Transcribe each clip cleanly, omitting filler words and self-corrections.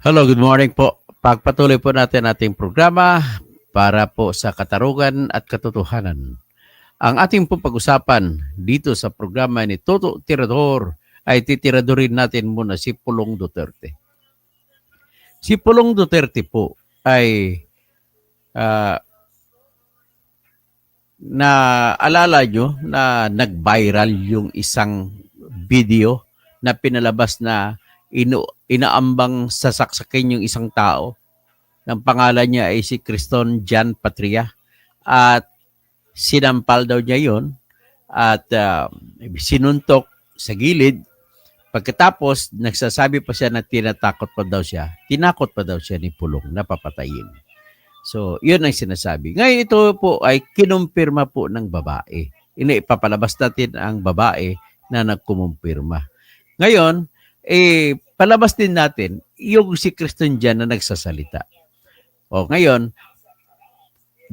Hello, good morning po. Pagpatuloy po natin ating programa para po sa katarungan at katotohanan. Ang ating po pag-usapan dito sa programa ni Toto Tirador ay titiradorin natin muna si Pulong Duterte. Si Pulong Duterte po ay ah, naalala nyo na nag-viral yung isang video na pinalabas na inaambang sasaksakin yung isang tao. Ang pangalan niya ay si Criston Jan Patria at sinampal daw niya yon at sinuntok sa gilid. Pagkatapos, nagsasabi pa siya na tinakot pa daw siya ni Pulong na papatayin. So, yun ang sinasabi. Ngayon, ito po ay kinumpirma po ng babae. Ipapalabas natin ang babae na nagkumumpirma. Ngayon, palabas din natin yung si Criston Jan na nagsasalita. O ngayon,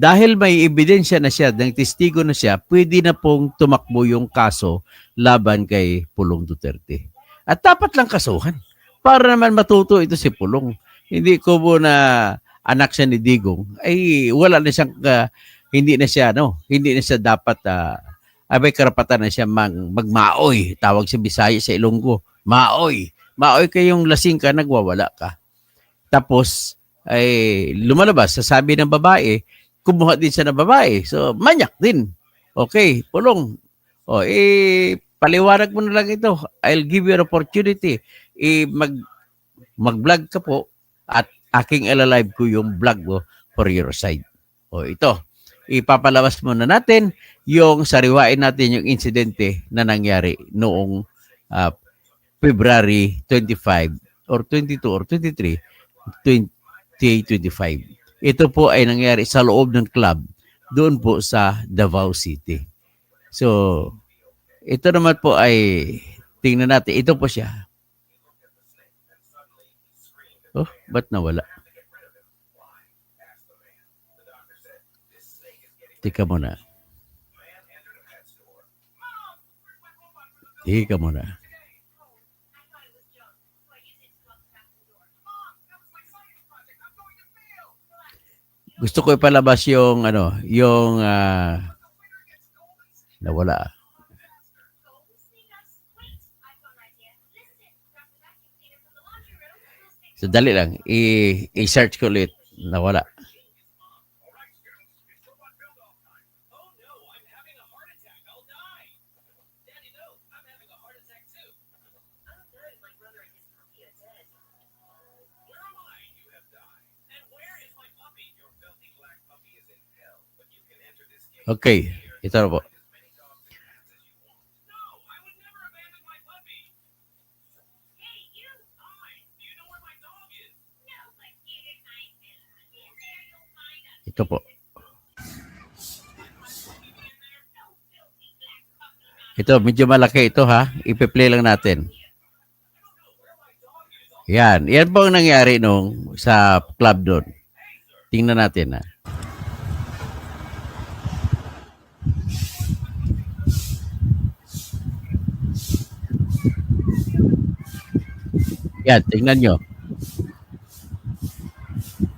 dahil may ebidensya na siya, ng testigo na siya, pwede na pong tumakbo yung kaso laban kay Pulong Duterte. At dapat lang kasuhan para naman matuto ito si Pulong. Hindi ko po na anak siya ni Digong, ay wala na siyang, hindi na siya dapat, may karapatan na siya magmaoy. Tawag sa Bisaya sa Ilonggo, maoy. Maoy kayong lasing ka, nagwawala ka. Tapos, ay lumalabas, sasabi ng babae, kumuha din siya ng babae. So, manyak din. Okay, Pulong. Paliwanag mo na lang ito. I'll give you an opportunity. Mag-vlog ka po at aking ilalive ko yung vlog mo for your side. Ito. Ipapalabas muna natin yung sariwain natin yung insidente na nangyari noong February 25 or 22 or 23, 2025. Ito po ay nangyari sa loob ng club doon po sa Davao City. So, ito naman po ay tingnan natin. Ito po siya. Oh, ba't nawala? Tika muna. Gusto ko ipalabas yung nawala. So, dali lang. I-search ko ulit. Nawala. Okay. Ito na po. Ito po. Ito, medyo malaki ito ha. Ipe-play lang natin. Yan. Yan po ang nangyari nung sa club doon. Tingnan natin ha. Yan, tingnan nyo.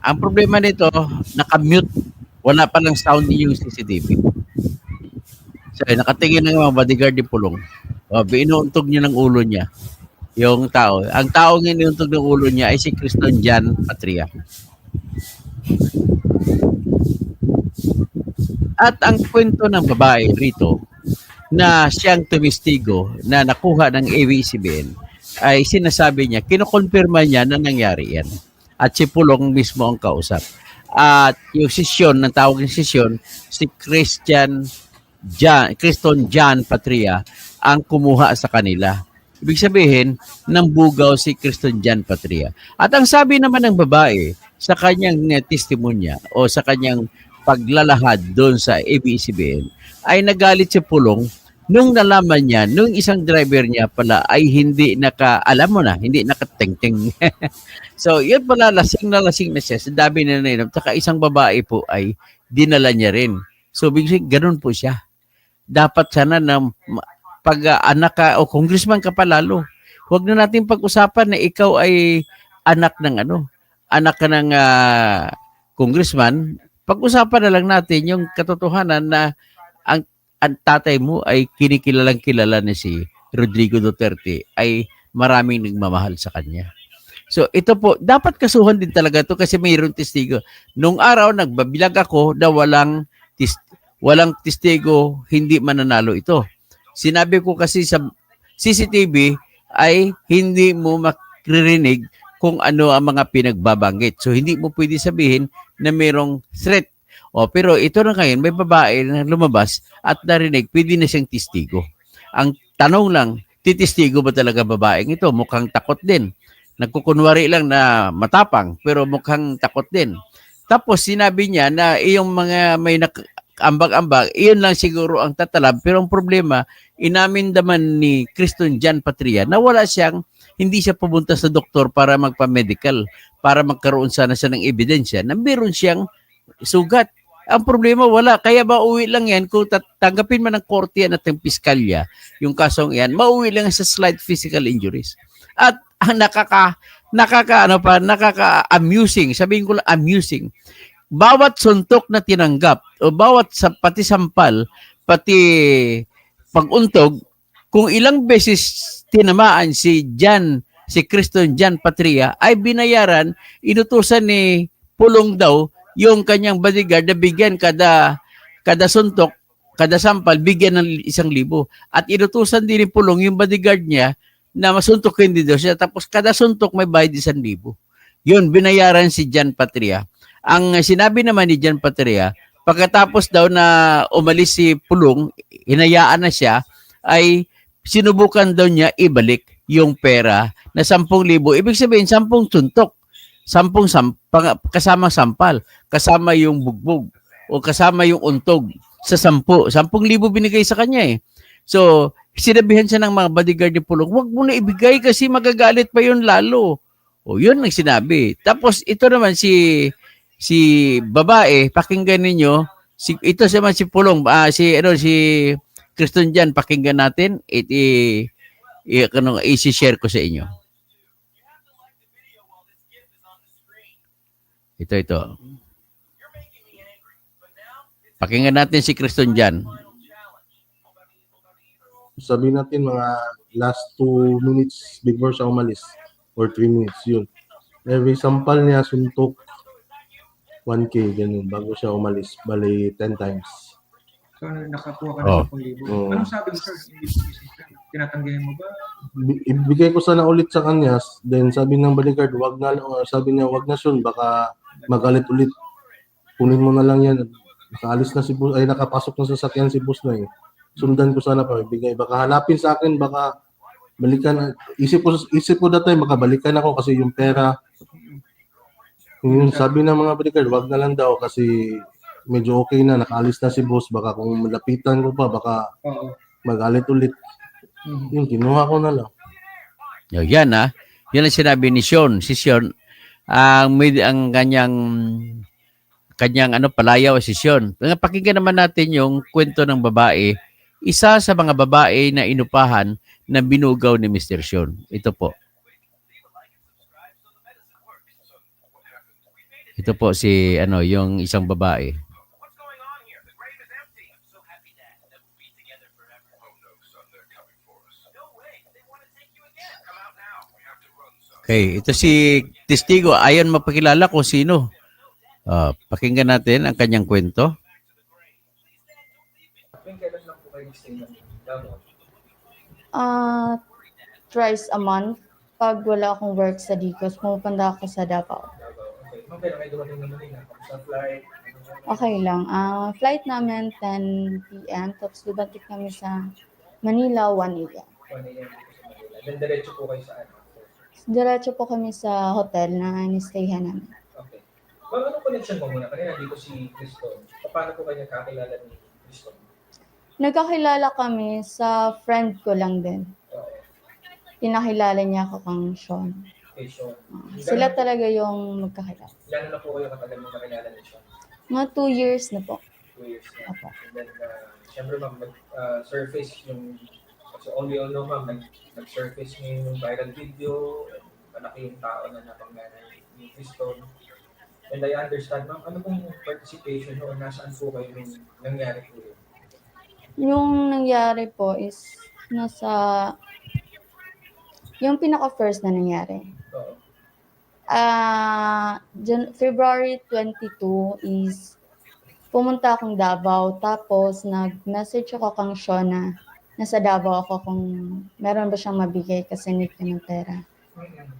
Ang problema nito, naka-mute. Wala pa lang sound yung CCTV. So, nakatingin ng mga bodyguard ni Pulong. Binuuntog niya ng ulo niya. Yung tao. Ang taong inuuntog ng ulo niya ay si Criston Jan Patria. At ang kwento ng babae rito na siyang tumistigo na nakuha ng ABS-CBN ay sinasabi niya, kinukonfirma niya na nangyari yan. At si Pulong mismo ang kausap. At yung sesyon, ng tawag ng sesyon, si Criston Jan Patria ang kumuha sa kanila. Ibig sabihin, nambugaw si Criston Jan Patria. At ang sabi naman ng babae sa kanyang testimonya o sa kanyang paglalahad doon sa ABS-CBN ay nagalit si Pulong nung nalaman niya, nung isang driver niya pala ay hindi hindi nakatengteng. So, yun pala, lasing na siya. Sa dami na nainom. Saka isang babae po ay dinala niya rin. So, biglang ganun po siya. Dapat sana na pag anak ka o congressman ka pa lalo, huwag na natin pag-usapan na ikaw ay anak ng ano, anak ka ng congressman, pag-usapan na lang natin yung katotohanan na ang tatay mo ay kinikilalang kilala ni si Rodrigo Duterte ay maraming nagmamahal sa kanya. So ito po, dapat kasuhan din talaga to kasi mayroong testigo. Nung araw nagbabilag ako na walang testigo, hindi mananalo ito. Sinabi ko kasi sa CCTV ay hindi mo makririnig kung ano ang mga pinagbabanggit. So hindi mo pwede sabihin na mayroong threat. O, pero ito na ngayon, may babae na lumabas at narinig, pwede na siyang testigo. Ang tanong lang, titistigo ba talaga babaeng ito? Mukhang takot din. Nagkukunwari lang na matapang, pero mukhang takot din. Tapos sinabi niya na iyong mga may ambag-ambag, iyon lang siguro ang tatalab. Pero ang problema, inamin naman ni Kriston Jan Patria na hindi siya pumunta sa doktor para magpa-medical, para magkaroon sana siya ng ebidensya na meron siyang sugat. Ang problema, wala. Kaya mauwi lang yan kung tanggapin man ng korte yan at ng piskalya, yung kasong yan, mauwi lang sa slight physical injuries. At ang nakaka-amusing, sabihin ko lang amusing, bawat suntok na tinanggap o bawat pati sampal, pati pag-untog, kung ilang beses tinamaan si Kriston Jan Patria, ay binayaran, inutusan ni Pulong daw yung kanyang bodyguard na bigyan kada suntok, kada sampal, bigyan ng 1,000. At inutusan din ni Pulong yung bodyguard niya na masuntokin din daw siya. Tapos kada suntok may bayad 1,000. Yun, binayaran si Jan Patria. Ang sinabi naman ni Jan Patria, pagkatapos daw na umalis si Pulong, hinayaan na siya, ay sinubukan daw niya ibalik yung pera na 10,000. Ibig sabihin, 10 suntok. 10 kasama sampal, kasama yung bugbog, o kasama yung untog sa 10. 10,000 binigay sa kanya eh. So, sinabihan siya ng mga bodyguard ni Pulong, wag mo na ibigay kasi magagalit pa yun lalo. O, yun ang sinabi. Tapos, ito naman si babae, pakinggan ninyo, ito naman si Pulong, si Kriston Jan, pakinggan natin, i-share ko sa inyo. Ito. Pakinggan natin si Kriston Jan. Sabihin natin mga last 2 minutes before siya umalis or 3 minutes, yun. Every sampal niya suntok 1K, ganun, bago siya umalis. Bali, 10 times. So, nakakuha ka na 10,000. Anong sabi mo, sir? Tinatanggihan mo ba? Ibigay ko sana ulit sa kanya, then sabi ng bodyguard, sabi niya, wag na Sean, baka magalit ulit. Kunin mo na lang yan. Nakaalis na si boss, ay nakapasok na sa sasakyan si boss na eh. Sundan ko sana pa, ibigay. Baka hanapin sa akin, baka balikan. Isip ko that time, baka balikan ako kasi yung pera. Yung sabi ng mga bodyguard, wag na lang daw kasi medyo okay na, nakaalis na si boss. Baka kung malapitan ko pa, baka magalit ulit. Yung kinuha ko na lang. Yan yan ang sinabi ni Sean. Si Sean, ang kanyang palayaw si Sean. Pakinggan naman natin yung kwento ng babae. Isa sa mga babae na inupahan na binugaw ni Mr. Sean. Ito po. Ito po si yung isang babae. Okay, ito si testigo. Ayon mapakilala kung sino. Pakinggan natin ang kanyang kwento. Thrice a month. Pag wala akong work sa Dicos, pumupunta ako sa Davao. Okay lang. Flight namin 10 p.m. Tapos dumating kami sa Manila 1 a.m. Then diretso po kayo saan? Diretso po kami sa hotel na inistayhan namin. Okay. Anong connection mo muna? Kanina dito si Kriston. Paano po kayo nakakilala ni Kriston? Nagkakilala kami sa friend ko lang din. Pinakilala niya ako kang Sean. Okay, Sean. Sila talaga yung magkakilala. Gano'n na po kayo katagal mo makilala ni Sean? Mga 2 years na po. 2 years na. Opo. And then, syempre ma'am, surface yung, so all we all know ma'am, nag-surface yung viral video, malaki yung tao na napangganay ni Cristo. And I understand, ma'am, ano pong participation o nasaan po kayo nung nangyari po yun? Yung nangyari po is yung pinaka-first na nangyari. Oo. February 22 is pumunta akong Davao, tapos nag-message ako kang Shona. Nasa Davao ako kung meron ba siyang mabigay kasi need ko ng pera.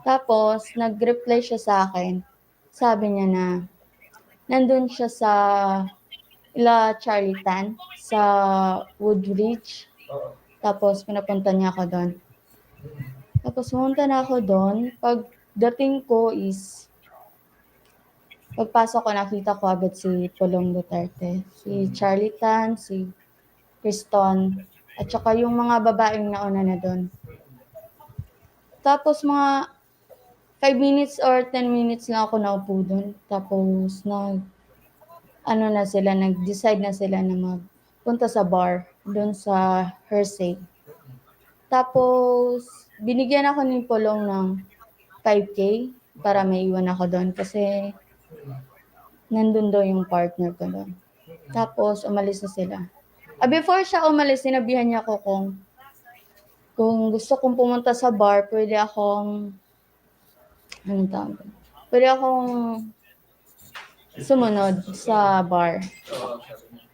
Tapos, nag-reply siya sa akin. Sabi niya na, nandun siya sa Charlie Tan, sa Woodbridge. Oo. Tapos, pinapunta niya ako doon. Tapos, pumunta na ako doon. Pagdating ko is, pagpasok ko, nakita ko agad si Pulong Duterte, si Charlie Tan, si Criston, at saka yung mga babaeng nauna na doon. Tapos mga 5 minutes or 10 minutes lang ako naupo doon. Tapos nag-decide na sila na magpunta sa bar doon sa Hersey. Tapos binigyan ako ni Pulong ng 5K para may iwan ako doon kasi nandun daw yung partner ko doon. Tapos, umalis na sila. Before siya umalis, sinabihan niya ako kung gusto kong pumunta sa bar, pwede akong sumunod sa bar.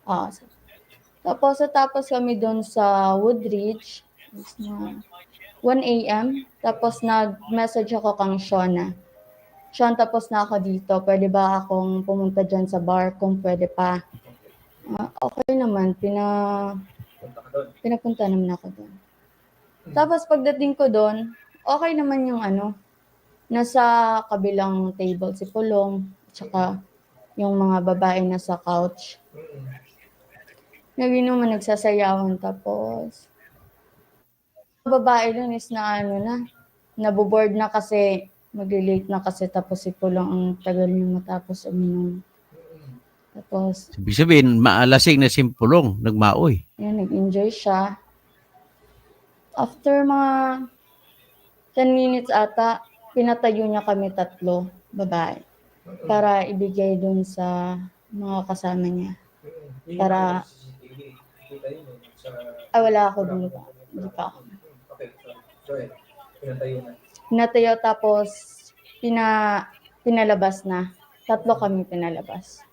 Oo, sabi niya. Tapos kami doon sa Woodridge, 1 a.m. Tapos nag-message ako kang Shona. Sean, tapos na ako dito. Pwede ba akong pumunta dyan sa bar kung pwede pa? Okay naman. Punta ka doon. Pinapunta naman ako doon. Tapos pagdating ko doon, okay naman yung nasa kabilang table si Pulong, tsaka yung mga babae nasa couch. Naginuman, nagsasayawan, tapos babae doon is naboboard na kasi magli-late na kasi, tapos si Pulong ang tagal niya matapos uminom. Tapos, Ibig sabihin, maalasing na simpulong, nagmaoy. yan, nag-enjoy siya. After mga 10 minutes ata, pinatayo niya kami 3 babae para ibigay dun sa mga kasama niya. Para, wala ako dun pa. Hindi pa ako. Okay, so ahead. Pinatayo na. Pinatayo, tapos pinalabas na. 3 kami pinalabas.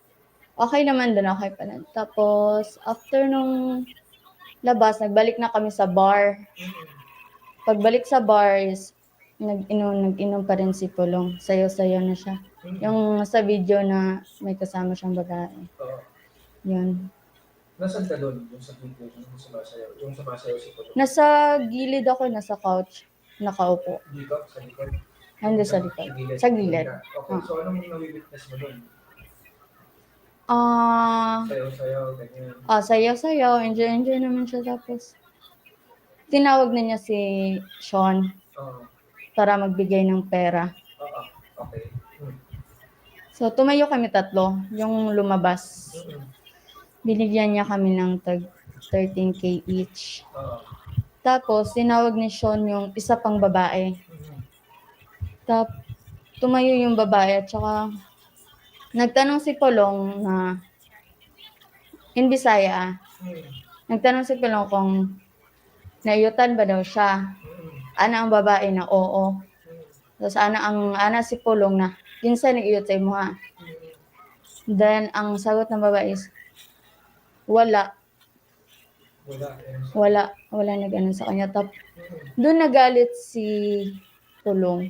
Okay naman dun, okay pa na. Tapos, after nung labas, nagbalik na kami sa bar. Pagbalik sa bar is, nag-inom pa rin si Pulong. Sayo-sayo na siya. Yung sa video na may kasama siyang babae. Oo. Yun. Nasaan ka doon? Yung sa video, yung sumasayaw? Yung sumasayaw si Pulong? Nasa gilid ako, nasa couch. Nakaupo. Dito, sa likod? Hindi sa likod. Sa gilid. Okay, so anong nawi-witness mo doon? Sayaw-sayaw, ganyan. Sayaw-sayaw. Enjoy naman siya. Tapos, tinawag na niya si Sean Oo. para magbigay ng pera. Oo. Okay. So, tumayo kami 3, yung lumabas. Binigyan niya kami ng 13K each. Oo. Tapos, tinawag ni Sean yung isa pang babae. Tumayo yung babae at saka nagtanong si Pulong na in Bisaya. Nagtanong si Pulong kung naiyutan ba daw siya. Ana ang babae na oo. Tapos ana si Pulong na kinsa ni iyot sa imo ha. Then ang sagot ng babae is wala nag-ano sa kanya. Doon nagalit si Pulong.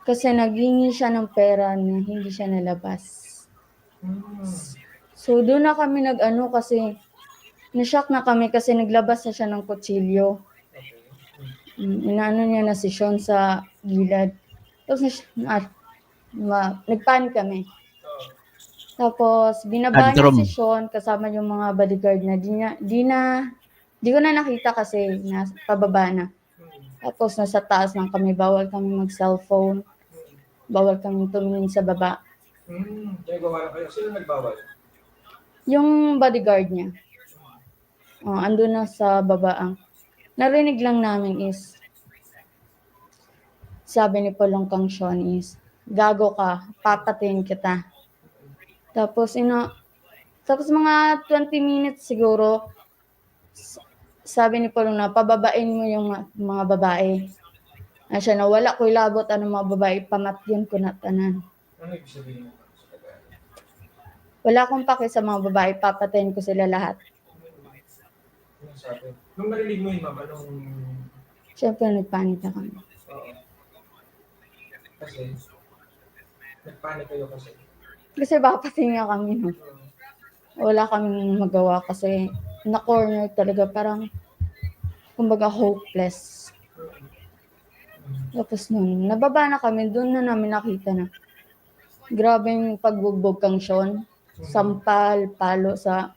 Kasi naghingi siya ng pera na hindi siya nalabas. So doon na kami nag-ano kasi na-shock na kami kasi naglabas na siya ng kutsilyo. Inaano niya na si Sean sa gilid. Tapos nagpanik kami. Tapos binaba niya si Sean kasama yung mga bodyguard na di ko na nakita kasi pababa na. Tapos nasa taas lang kami, bawal kami mag-cellphone. Bawal kami tumingin sa baba. Kaya gawa na kayo. Sino nagbawal? Yung bodyguard niya. Andun na sa baba. Narinig lang namin is sabi ni Pulong kang Sean is, gago ka, papatayin kita. Tapos, tapos mga 20 minutes siguro, sabi ni Pulong na pababain mo yung mga babae. Na siya na wala ko'y labot ang mga babae, pamatyon ko na tanan. Ano ibig sabihin mo sa Tagalog? Wala akong pake sa mga babae, papatayin ko sila lahat. Ano sabi? Nung narinig mo yun, ma'am, anong... Siyempre, nagpanik na kami. Oo. Kasi, nagpanik kayo kasi. Kasi papatayin nga kami, no? Wala kaming magawa kasi na-corner talaga, parang, kumbaga, hopeless. Tapos nun, nababa na kami, doon na namin nakita na grabe yung pagbugbog kang Sean. Sampal, palo sa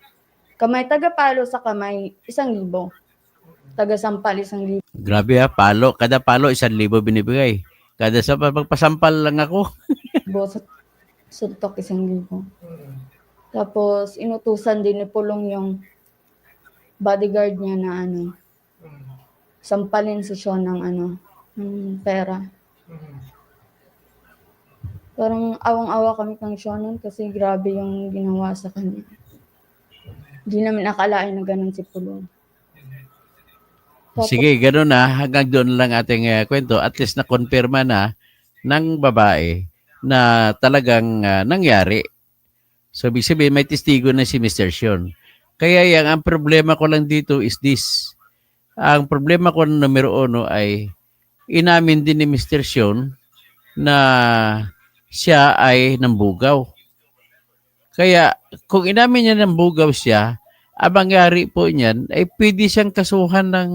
kamay, taga-palo sa kamay, 1,000. Taga-sampal, 1,000. Grabe palo. Kada palo, 1,000 binibigay. Kada sa pagpasampal lang ako. Sa suntok, 1,000. Mm. Tapos, inutusan din ni Pulong yung bodyguard niya na sampalin si Sean ng ng pera. Mm. Parang awang-awa kami kang Sean nun kasi grabe yung ginawa sa kanya. Hindi namin akalain na ganun si Pulong. Tapos, Sige, gano'n na. Hanggang doon lang ating kwento. At least na-confirma na ng babae na talagang nangyari. So, ibig sabihin, may testigo na si Mr. Sean. Kaya ang problema ko lang dito is this. Ang problema ko numero 1 ay inamin din ni Mr. Sean na siya ay nambugaw. Kaya kung inamin niya nambugaw siya, ang mangyari po niyan ay pwede siyang kasuhan ng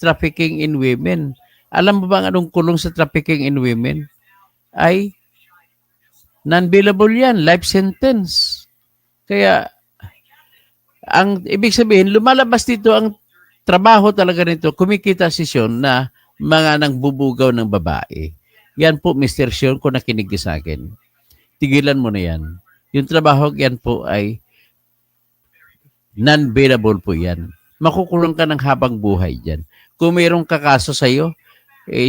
trafficking in women. Alam mo ba anong kulong sa trafficking in women? Ay non-bailable yan, life sentence. Kaya ang ibig sabihin, lumalabas dito ang trabaho talaga nito, kumikita si Sean na mga nangbubugaw ng babae. Yan po, Mr. Sean, kung nakinig ka sa akin. Tigilan mo na yan. Yung trabaho yan po ay non-bailable po yan. Makukulong ka ng habang buhay dyan. Kung mayroong kakaso sa'yo,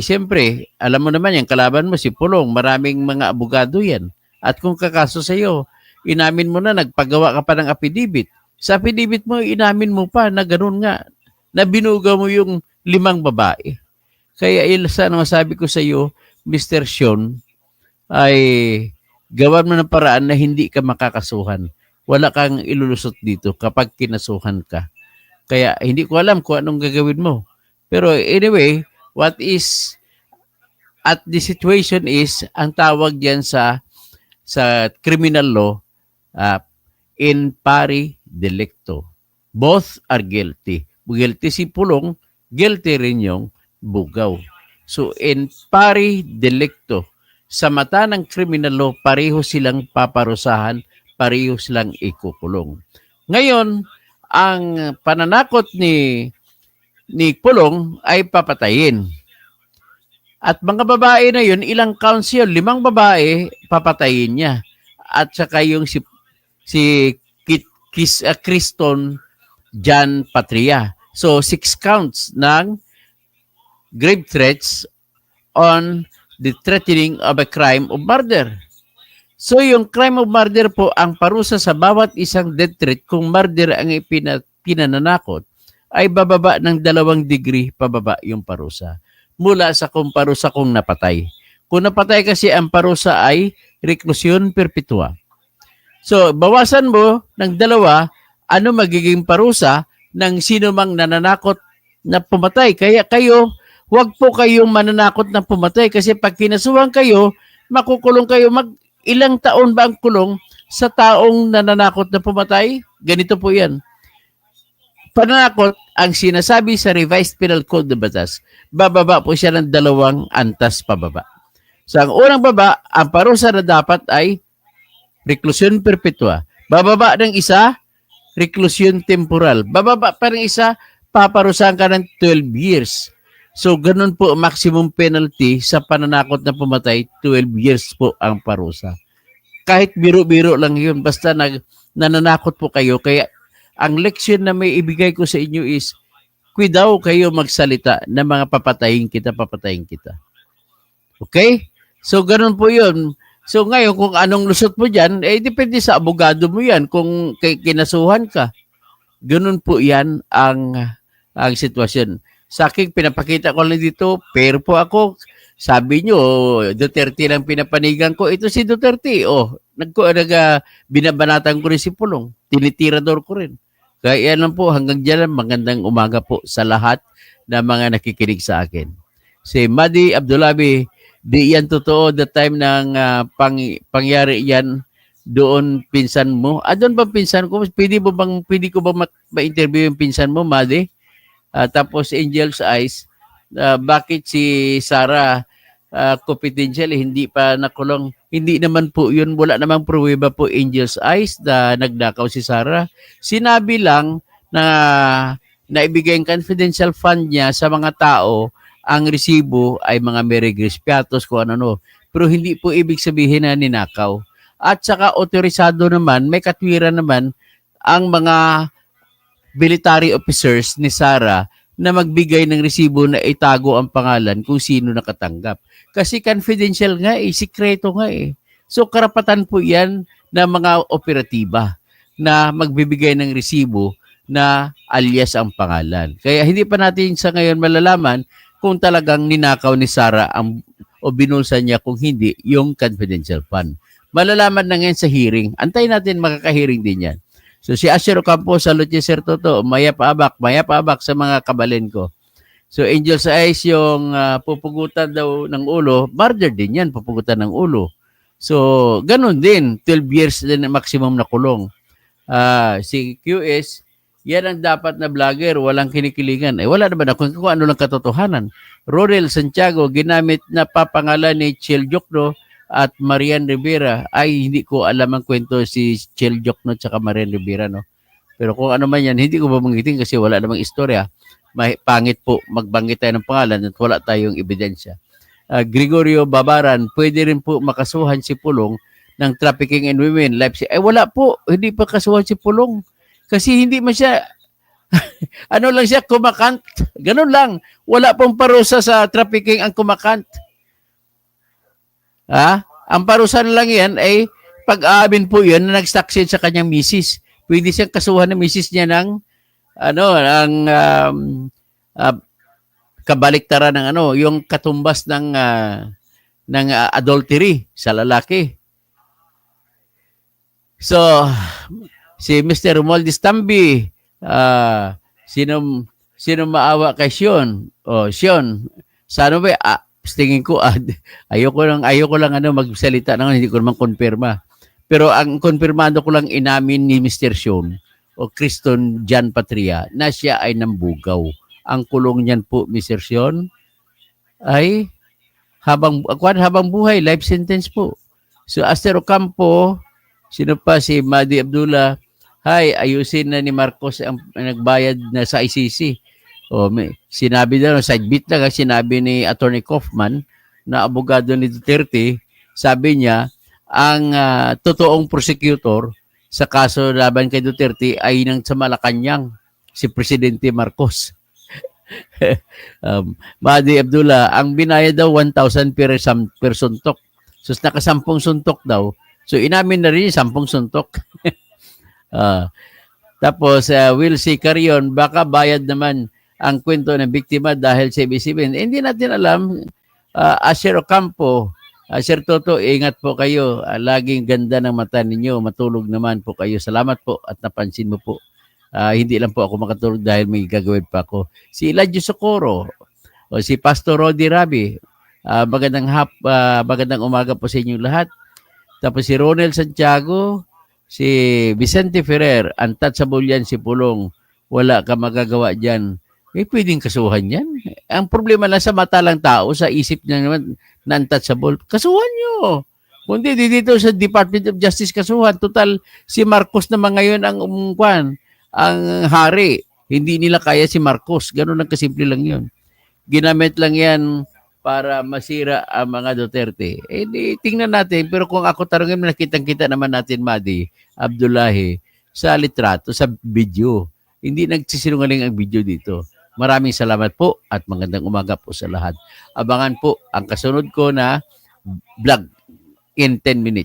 siyempre, alam mo naman yan, kalaban mo si Pulong, maraming mga abogado yan. At kung kakaso sa'yo, inamin mo na, nagpagawa ka pa ng affidavit. Sa affidavit mo, inamin mo pa na gano'n nga, na binuga mo yung 5 babae. Kaya sana masabi ko sa iyo, Mr. Sean, ay gawan mo ng paraan na hindi ka makakasuhan. Wala kang ilulusot dito kapag kinasuhan ka. Kaya hindi ko alam kung anong gagawin mo. Pero anyway, what is at the situation is, ang tawag diyan sa criminal law, in pari delicto. Both are guilty. Guilty si Pulong, guilty rin yung bugaw. So, in pari delicto, sa mata ng criminal law, pareho silang paparusahan, pareho silang ikukulong. Ngayon, ang pananakot ni Pulong ay papatayin. At mga babae na yun, ilang counts yun? 5 babae, papatayin niya. At saka yung si Kriston John Patria. So, 6 counts ng grave threats on the threatening of a crime of murder. So, yung crime of murder po, ang parusa sa bawat isang death threat, kung murder ang pinananakot, ay bababa ng 2 degree pababa yung parusa. Mula sa kung parusa kung napatay. Kung napatay kasi ang parusa ay reclusion perpetua. So, bawasan mo ng 2, ano magiging parusa ng sino mang nananakot na pumatay. Kaya kayo, huwag po kayong mananakot na pumatay kasi pag kinasuhan kayo, makukulong kayo. Ilang taon ba ang kulong sa taong nananakot na pumatay? Ganito po yan. Pananakot, ang sinasabi sa Revised Penal Code na batas, bababa po siya ng 2 antas pababa. So, ang unang baba, ang parusa na dapat ay reclusion perpetua. Bababa ng 1, reclusion temporal. Bababa pa ng 1, paparusahan ka ng 12 years. So, ganun po maximum penalty sa pananakot na pumatay, 12 years po ang parusa. Kahit biro-biro lang yun, basta nananakot po kayo. Kaya, ang leksyon na may ibigay ko sa inyo is, daw kayo magsalita na mga papatayin kita. Okay? So, ganun po yun. So, ngayon, kung anong lusot mo dyan, depende sa abogado mo yan kung kinasuhan ka. Ganun po yan ang sitwasyon. Sa akin, pinapakita ko lang dito, fair po ako. Sabi nyo, Duterte lang pinapanigan ko. Ito si Duterte. Binabanatan ko rin si Pulong. Tinitirador ko rin. Kaya yan lang po, hanggang dyan lang, magandang umaga po sa lahat na mga nakikinig sa akin. Si Madi Abdulabi, di yan totoo the time ng pangyari yan doon pinsan mo. Doon ba pinsan ko? Pwede ko ba ma-interview yung pinsan mo, Madi? Tapos Angel's Eyes, bakit si Sarah confidential, hindi pa nakulong? Hindi naman po yun, wala namang pruweba po Angel's Eyes na nagdakaw si Sarah. Sinabi lang na naibigay ang confidential fund niya sa mga tao, ang resibo ay mga Meregris Piatos, kung ano. Pero hindi po ibig sabihin na ninakaw. At saka otorisado naman, may katwiran naman ang mga military officers ni Sarah na magbigay ng resibo na itago ang pangalan kung sino nakatanggap. Kasi confidential nga sikreto nga So karapatan po yan ng mga operatiba na magbibigay ng resibo na alias ang pangalan. Kaya hindi pa natin sa ngayon malalaman kung talagang ninakaw ni Sarah o binulsa niya, kung hindi, yung confidential fund. Malalaman na ngayon sa hearing. Antay natin, makaka-hearing din yan. So si Asher Ocampo, salute niya Sir Toto, maya paabak sa mga kabalin ko. So Angel's Eyes, yung pupugutan daw ng ulo, murder din yan, pupugutan ng ulo. So ganun din, 12 years din maximum na kulong. Si QS, yan ang dapat na vlogger, walang kinikilingan. Wala naman ako kung ano lang katotohanan. Rodel Santiago, ginamit na papangalan ni Chel Jokno at Marian Rivera. Ay, hindi ko alam ang kwento si Chel Jokno at Marian Rivera, no? Pero kung ano man yan, hindi ko babanggitin kasi wala namang istorya. Pangit po, magbanggit tayo ng pangalan at wala tayong ebidensya. Gregorio Babaran, pwede rin po makasuhan si Pulong ng trafficking in women. Wala po, hindi pa kasuhan si Pulong. Kasi hindi man siya, ano lang siya, kumakant. Ganun lang. Wala pong parusa sa trafficking ang kumakant. Ang parusa na lang yan ay pag-aamin po yun na nag-succeed sa kanyang misis. Pwede siyang kasuhan ng misis niya ng kabaliktaran ng yung katumbas ng adultery sa lalaki. So, si Mr. Romualdez Tambi, sino maawa kay Sion? Sion, sana ba, tingin ko, ayoko lang magsalita na hindi ko naman konfirma. Pero ang konfirmado ko lang inamin ni Mr. Sion o Kriston Jan Patria na siya ay nambugaw. Ang kulong niyan po, Mr. Sion, ay habang buhay, life sentence po. So, Aster Ocampo, sino pa, si Madi Abdullah, ayusin na ni Marcos ang nagbayad na sa ICC. Sinabi daw, side bit lang, sinabi ni Attorney Kaufman na abogado ni Duterte, sabi niya, ang totoong prosecutor sa kaso laban kay Duterte ay nang sa Malacanang, si Presidente Marcos. Madi Abdullah, ang binayad daw 1,000 per suntok. So, nakasampung suntok daw. So, inamin na rin 10 suntok. Tapos, Will C. Carion, baka bayad naman ang kwento ng biktima dahil sa ABS-CBN. Hindi natin alam. Asher Ocampo, Sir Toto, ingat po kayo. Laging ganda ng mata ninyo. Matulog naman po kayo. Salamat po at napansin mo po. Hindi lang po ako makatulog dahil may gagawin pa ako. Si Elijah Socorro, o si Pastor Rodi Rabi, magandang umaga po sa inyong lahat. Tapos si Ronel Santiago, si Vicente Ferrer, untouchable yan si Pulong. Wala ka magagawa dyan. Pwedeng kasuhan yan. Ang problema lang sa mata lang tao, sa isip niya naman na untouchable. Kasuhan nyo. Kundi dito sa Department of Justice kasuhan. Total, si Marcos naman ngayon ang hari. Hindi nila kaya si Marcos. Ganun lang kasimple lang yun. Ginamit lang yan para masira ang mga Duterte. Tingnan natin. Pero kung ako tarungin, nakitang-kita naman natin, Madi Abdullahi, sa litrato, sa video. Hindi nagsisinungaling ang video dito. Maraming salamat po at magandang umaga po sa lahat. Abangan po ang kasunod ko na vlog in 10 minutes.